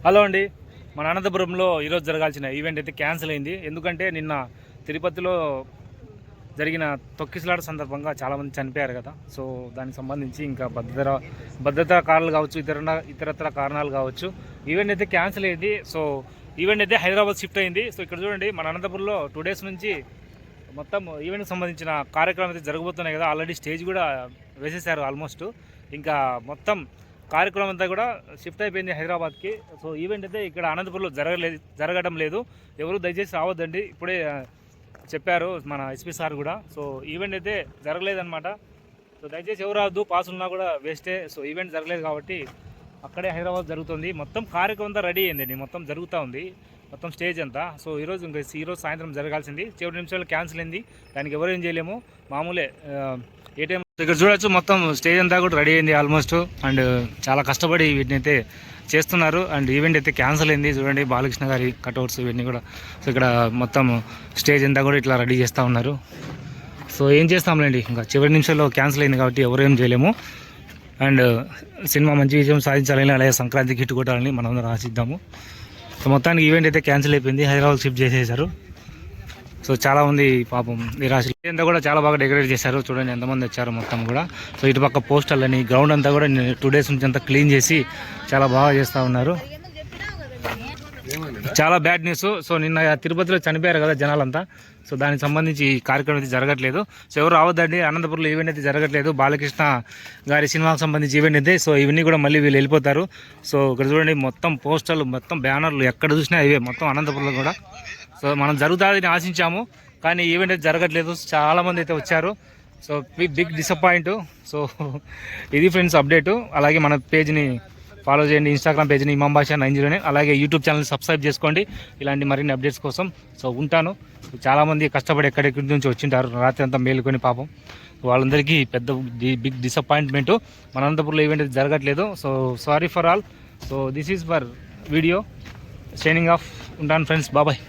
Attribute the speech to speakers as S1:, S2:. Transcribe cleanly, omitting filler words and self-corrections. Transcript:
S1: Hello అండి, మన అనంతపురంలో ఈరోజు జరగాల్సిన ఈవెంట్ అయితే క్యాన్సిల్ అయింది. ఎందుకంటే నిన్న తిరుపతిలో జరిగిన తొక్కిసలాట సందర్భంగా చాలామంది చనిపోయారు కదా. సో దానికి సంబంధించి ఇంకా భద్రతా కారణాలు కావచ్చు, ఇతరత్ర కారణాలు కావచ్చు, ఈవెంట్ అయితే క్యాన్సిల్ అయింది. సో ఈవెంట్ అయితే హైదరాబాద్ షిఫ్ట్ అయింది. సో ఇక్కడ చూడండి, మన అనంతపురంలో 2 days నుంచి మొత్తం ఈవెంట్కి సంబంధించిన కార్యక్రమం అయితే జరగబోతున్నాయి కదా. ఆల్రెడీ స్టేజ్ కూడా వేసేసారు ఆల్మోస్ట్. ఇంకా మొత్తం కార్యక్రమం అంతా కూడా షిఫ్ట్ అయిపోయింది హైదరాబాద్కి. సో ఈవెంట్ అయితే ఇక్కడ అనంతపురంలో జరగడం లేదు. ఎవరు దయచేసి రావద్దండి, ఇప్పుడే చెప్పారు మన ఎస్పీ సార్ కూడా. సో ఈవెంట్ అయితే జరగలేదన్నమాట. సో దయచేసి ఎవరు రావద్దు, పాస్ ఉన్నా కూడా వేస్టే. సో ఈవెంట్ జరగలేదు కాబట్టి అక్కడే హైదరాబాద్ జరుగుతుంది. మొత్తం కార్యక్రమం అంతా రెడీ అయిందండి, మొత్తం జరుగుతూ ఉంది మొత్తం స్టేజ్ అంతా. సో ఈరోజు సాయంత్రం జరగాల్సింది, చివరి నిమిషాలు క్యాన్సిల్ అయింది. దానికి ఎవరు ఏం చేయలేము, మామూలే. ఏటీఎం ఇక్కడ చూడొచ్చు, మొత్తం స్టేజ్ అంతా కూడా రెడీ అయింది ఆల్మోస్ట్. అండ్ చాలా కష్టపడి వీటిని అయితే చేస్తున్నారు. అండ్ ఈవెంట్ అయితే క్యాన్సిల్ అయింది. చూడండి, బాలకృష్ణ గారి కట్అవుట్స్ ఇవన్నీ కూడా. సో ఇక్కడ మొత్తం స్టేజ్ అంతా కూడా ఇట్లా రెడీ చేస్తూ ఉన్నారు. సో ఏం చేస్తాంలేండి, ఇంకా చివరి నిమిషాల్లో క్యాన్సిల్ అయింది కాబట్టి ఎవరు ఏం చేయలేము. అండ్ సినిమా మంచి విజయం సాధించాలని, అలాగే సంక్రాంతికి హిట్ కొట్టాలని మనం అందరం ఆశిద్దాము. సో మొత్తానికి ఈవెంట్ అయితే క్యాన్సిల్ అయిపోయింది, హైదరాబాద్ షిఫ్ట్ చేసేసారు. సో చాలామంది పాపం నిరాశ అంతా కూడా చాలా బాగా డెకరేట్ చేశారు. చూడండి ఎంతమంది వచ్చారు మొత్తం కూడా. సో ఇటుపక్క పోస్టర్లని, గ్రౌండ్ అంతా కూడా 2 days నుంచి అంతా క్లీన్ చేసి చాలా బాగా చేస్తూ ఉన్నారు. చాలా బ్యాడ్ న్యూస్. సో నిన్న తిరుపతిలో చనిపోయారు కదా జనాలంతా. సో దానికి సంబంధించి ఈ కార్యక్రమం అయితే జరగట్లేదు. సో ఎవరు రావద్దండి, అనంతపురంలో ఈవెంట్ అయితే జరగట్లేదు. బాలకృష్ణ గారి సినిమాకి సంబంధించి ఈవెంట్ అయితే. సో ఇవన్నీ కూడా మళ్ళీ వీళ్ళు వెళ్ళిపోతారు. సో ఇక్కడ చూడండి, మొత్తం పోస్టర్లు, మొత్తం బ్యానర్లు ఎక్కడ చూసినా ఇవే మొత్తం అనంతపురంలో కూడా. సో మనం జరుగుతుందని ఆశించాము, కానీ ఈవెంట్ అయితే జరగట్లేదు. చాలామంది అయితే వచ్చారు. So big disappoint. సో ఇది ఫ్రెండ్స్ అప్డేటు. అలాగే మన పేజ్ని ఫాలో చేయండి, ఇన్స్టాగ్రామ్ పేజ్ని ఇమాం బాషా 90. అలాగే యూట్యూబ్ ఛానల్ని సబ్స్క్రైబ్ చేసుకోండి ఇలాంటి మరిన్ని అప్డేట్స్ కోసం. సో ఉంటాను. చాలామంది కష్టపడి ఎక్కడెక్కడి నుంచి వచ్చింటారు, రాత్రి అంతా మేలుకొని పాపం. వాళ్ళందరికీ బిగ్ డిసప్పాయింట్మెంట్. మన అనంతపురంలో ఈవెంట్ అయితే జరగట్లేదు. So sorry for all. So this is for video signing off. ఉంటాను ఫ్రెండ్స్, బాబాయ్.